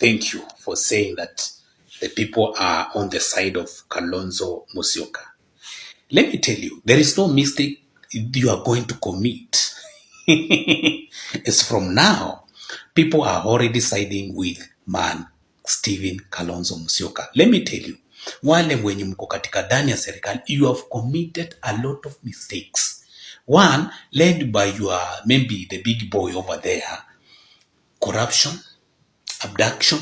thank you for saying that the people are on the side of Kalonzo Musyoka. Let me tell you, there is no mistake you are going to commit. It's from now, people are already siding with man Stephen Kalonzo Musyoka. Let me tell you, wale wenye mko katika ndani ya serikali, you have committed a lot of mistakes. One, led by your, maybe the big boy over there, corruption, abduction,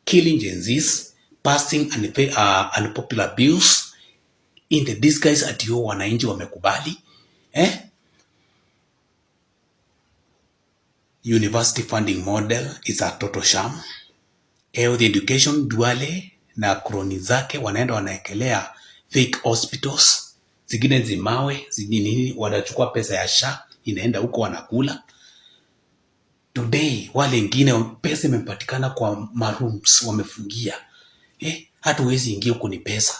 killing Gen Zs, passing unpopular bills in the disguise ati yo wananchi wamekubali. University funding model is a total sham. Health education duale na kroni zake wanaenda wanaekelea fake hospitals, zingine zimawe, zingine wanachukua pesa ya SHA inaenda huko wanakula. Today wale wengine pesa imepatikana kwa marooms wamefungia. Hata huwezi ingia huko ni pesa.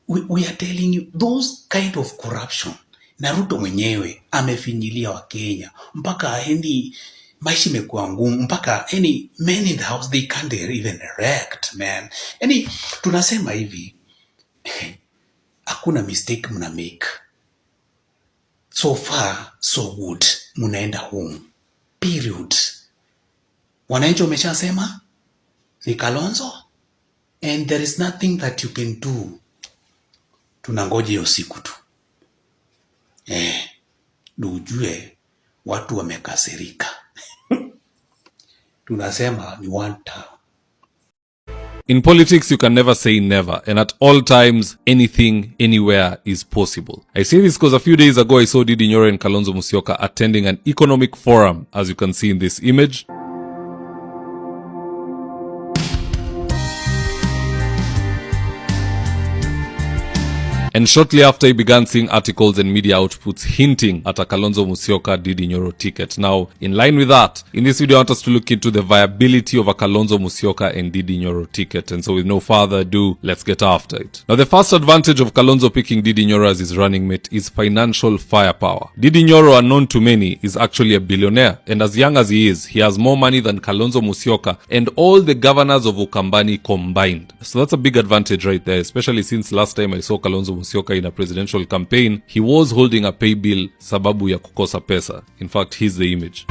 We are telling you those kind of corruption. Na Ruto mwenyewe amefinyilia wa Kenya mpaka maisha imekuwa ngumu, mpaka men in the house they can't even erect, man. Tunasema hivi, hakuna mistake mna make. So far so good, mnaenda home. Period. Wananchi wameshasema ni Kalonzo and there is nothing that you can do. Tunangoje hiyo siku tu. Ujue watu wamekasirika. Tunasema ni one term. In politics, you can never say never, and at all times, anything, anywhere is possible. I say this because a few days ago, I saw Ndindi, Nyoro and Kalonzo Musyoka attending an economic forum, as you can see in this image. And shortly after, he began seeing articles and media outputs hinting at a Kalonzo Musyoka Ndindi Nyoro ticket. Now, in line with that, in this video I want us to look into the viability of a Kalonzo Musyoka and Ndindi Nyoro ticket. And so with no further ado, let's get after it. Now, the first advantage of Kalonzo picking Ndindi Nyoro as his running mate is financial firepower. Ndindi Nyoro, unknown to many, is actually a billionaire. And as young as he is, he has more money than Kalonzo Musyoka and all the governors of Ukambani combined. So that's a big advantage right there, especially since last time I saw Kalonzo Musyoka in a presidential campaign, he was holding a pay bill sababu ya kukosa pesa. In fact, here's the image.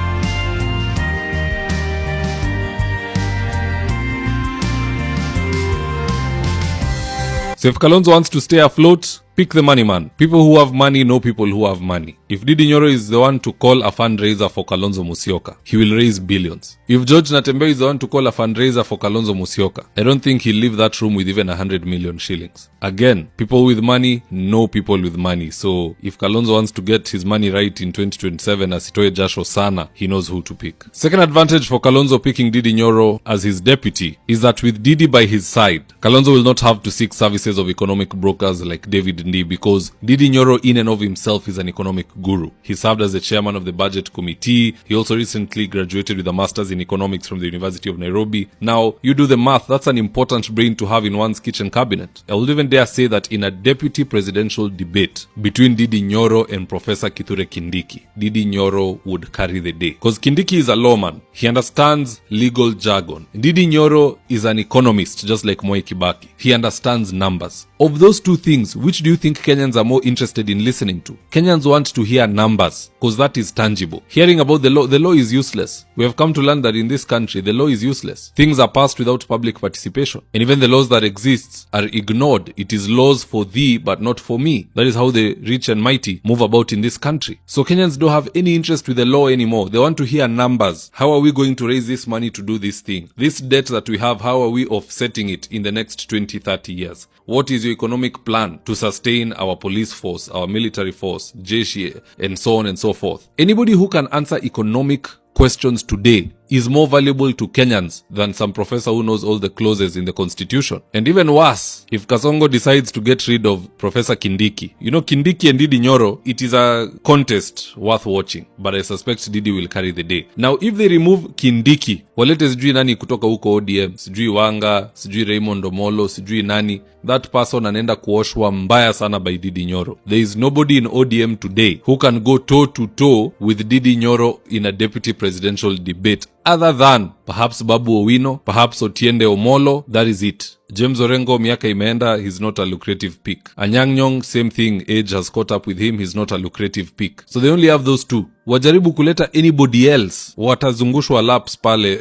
So if Kalonzo wants to stay afloat, pick the money man. People who have money know people who have money. If Ndindi Nyoro is the one to call a fundraiser for Kalonzo Musyoka, he will raise billions. If George Natembeyo is the one to call a fundraiser for Kalonzo Musyoka, I don't think he'll leave that room with even 100 million shillings. Again, people with money know people with money. So if Kalonzo wants to get his money right in 2027 asitoe jasho sana, he knows who to pick. Second advantage for Kalonzo picking Ndindi Nyoro as his deputy is that with Ndindi by his side, Kalonzo will not have to seek services of economic brokers like David Ndindi, because Ndindi Nyoro in and of himself is an economic guru. He served as the chairman of the budget committee. He also recently graduated with a master's in economics from the University of Nairobi. Now, you do the math, that's an important brain to have in one's kitchen cabinet. I would even dare say that in a deputy presidential debate between Ndindi Nyoro and Professor Kithure Kindiki, Ndindi Nyoro would carry the day. Because Kindiki is a lawman. He understands legal jargon. Ndindi Nyoro is an economist, just like Mwai Kibaki. He understands numbers. Of those two things, which do you think Kenyans are more interested in listening to? Kenyans want to hear numbers, because that is tangible. Hearing about the law is useless. We have come to learn that in this country, the law is useless. Things are passed without public participation. And even the laws that exist are ignored. It is laws for thee, but not for me. That is how the rich and mighty move about in this country. So Kenyans don't have any interest with the law anymore. They want to hear numbers. How are we going to raise this money to do this thing? This debt that we have, how are we offsetting it in the next 20, 30 years? What is your economic plan to sustain our police force, our military force, jeshi, and so on and so forth? Anybody who can answer economic questions today is more valuable to Kenyans than some professor who knows all the clauses in the constitution. And even worse, if Kasongo decides to get rid of Professor Kindiki, you know, Kindiki and Ndindi Nyoro, it is a contest worth watching, but I suspect Ndindi will carry the day. Now, if they remove Kindiki, walete sijui nani kutoka huko ODM, sijui Wanga, sijui Raymond Omolo, sijui nani, that person anaenda kuoshwa mbaya sana by Ndindi Nyoro. There is nobody in ODM today who can go toe to toe with Ndindi Nyoro in a deputy presidential debate other than perhaps Babu Owino, perhaps Otiende Omolo. That is it. James Orengo, miaka imeenda, he's not a lucrative pick. Anyang' Nyong'o, same thing, age has caught up with him, he's not a lucrative pick. So they only have those two. Wajaribu kuleta anybody else, watazungushwa laps pale.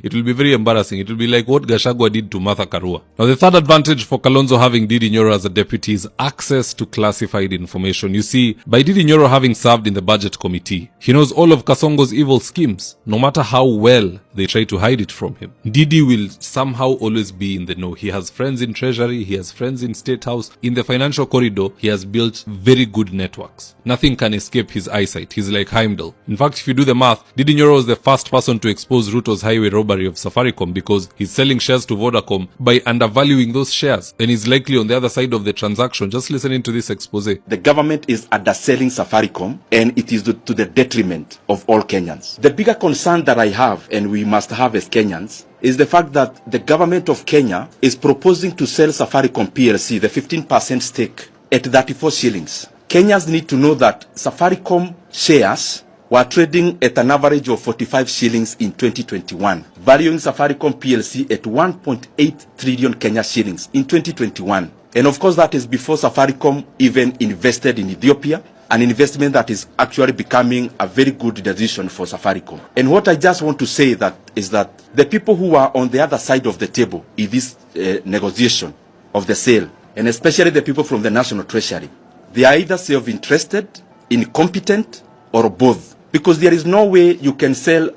It will be very embarrassing. It will be like what Gachagua did to Martha Karua. Now, the third advantage for Kalonzo having Ndindi Nyoro as a deputy is access to classified information. You see, by Ndindi Nyoro having served in the budget committee, he knows all of Kasongo's evil schemes, no matter how well they try to hide it from him. Ndindi will somehow always be in the know. He has friends in Treasury, he has friends in Statehouse. In the financial corridor, he has built very good networks. Nothing can escape his eyesight. He's like Heimdall. In fact, if you do the math, Ndindi Nyoro was the first person to expose Ruto's highway robbery of Safaricom because he's selling shares to Vodacom by undervaluing those shares, and he's likely on the other side of the transaction. Just listening to this expose. The government is underselling Safaricom, and it is to the detriment of all Kenyans. The bigger concern that I have, and we must have as Kenyans, is the fact that the government of Kenya is proposing to sell Safaricom PLC, the 15% stake, at 34 shillings. Kenyans need to know that Safaricom shares were trading at an average of 45 shillings in 2021, valuing Safaricom PLC at 1.8 trillion Kenya shillings in 2021. And of course, that is before Safaricom even invested in Ethiopia, an investment that is actually becoming a very good decision for Safaricom. And what I just want to say is that the people who are on the other side of the table in this negotiation of the sale, and especially the people from the National Treasury, they are either self-interested, incompetent, or both. Because there is no way you can sell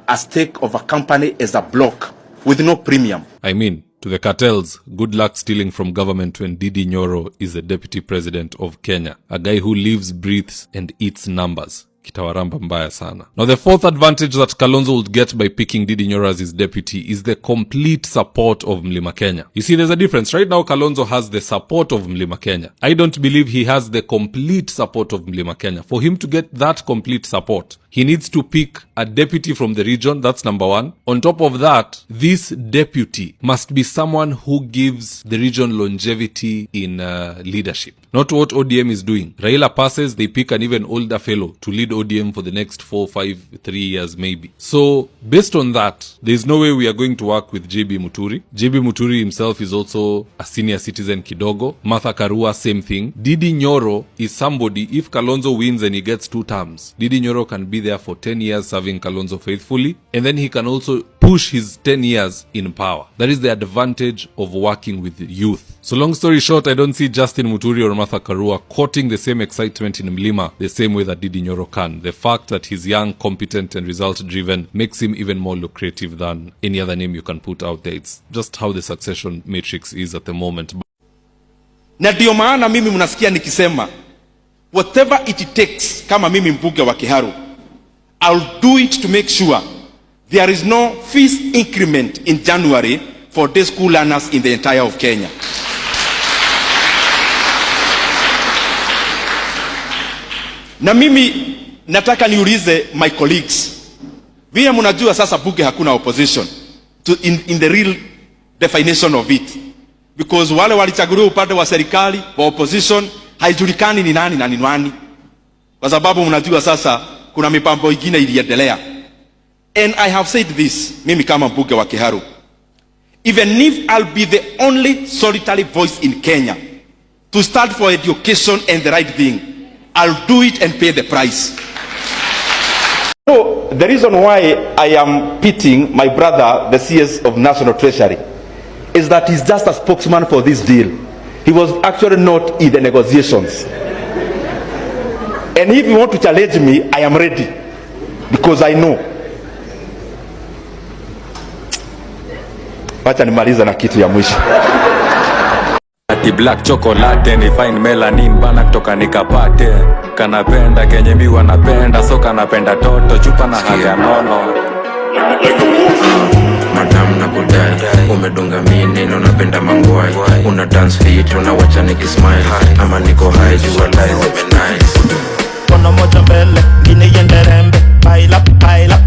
a stake of a company as a block with no premium. I mean, to the cartels, good luck stealing from government when Ndindi Nyoro is the deputy president of Kenya. A guy who lives, breathes, and eats numbers. Kitawaramba mbaya sana. Now, the fourth advantage that Kalonzo would get by picking Ndindi Nyoro as his deputy is the complete support of Mlima Kenya. You see, there's a difference. Right now, Kalonzo has the support of Mlima Kenya. I don't believe he has the complete support of Mlima Kenya. For him to get that complete support, he needs to pick a deputy from the region. That's number one. On top of that, this deputy must be someone who gives the region longevity in leadership. Not what ODM is doing. Raila passes, they pick an even older fellow to lead ODM for the next 4, 5, 3 years maybe. So, based on that, there's no way we are going to work with JB Muturi. JB Muturi himself is also a senior citizen kidogo. Martha Karua, same thing. Ndindi Nyoro is somebody, if Kalonzo wins and he gets 2 terms, Ndindi Nyoro can be there for 10 years serving Kalonzo faithfully, and then he can also push his 10 years in power. That is the advantage of working with youth. So long story short, I don't see Justin Muturi or Martha Karua courting the same excitement in Mlima the same way that Ndindi Nyoro can. The fact that he's young, competent, and result-driven makes him even more lucrative than any other name you can put out there. It's just how the succession matrix is at the moment. Na ndio maana mimi mnasikia nikisema, whatever it takes, kama mimi mbunge wa Kiharu, I'll do it to make sure there is no fees increment in January for day school learners in the entire of Kenya. Na mimi nataka niulize my colleagues, vile mnajua sasa bunge hakuna opposition in the real definition of it, because wale walichaguliwa upande wa serikali wa opposition haijulikani ni nani na ni nani, kwa sababu mnajua sasa kuna mipango ingine iliendelea. And I have said this, mimi kama mbunge wa Kiharu, even if I'll be the only solitary voice in Kenya to stand for education and the right thing, I'll do it and pay the price. So the reason why I am pitting my brother, the CS of National Treasury, is that he's just a spokesman for this deal. He was actually not in the negotiations. And if you want to challenge me, I am ready, because I know. Wacha nimaliza na kitu ya mwisho. Ati black chocolate ni fine melanin bana kutoka nikapate. Kanapenda kenye mi wanapenda, so kanapenda toto chupa na haga nono. Madam na kudai, umedunga mini na unapenda mangwai. Una dance fit, unawacha nikismile. Ama niko high, jua lies, nice. Kono moja mbele, gine yenderembe. Pile up, pile up.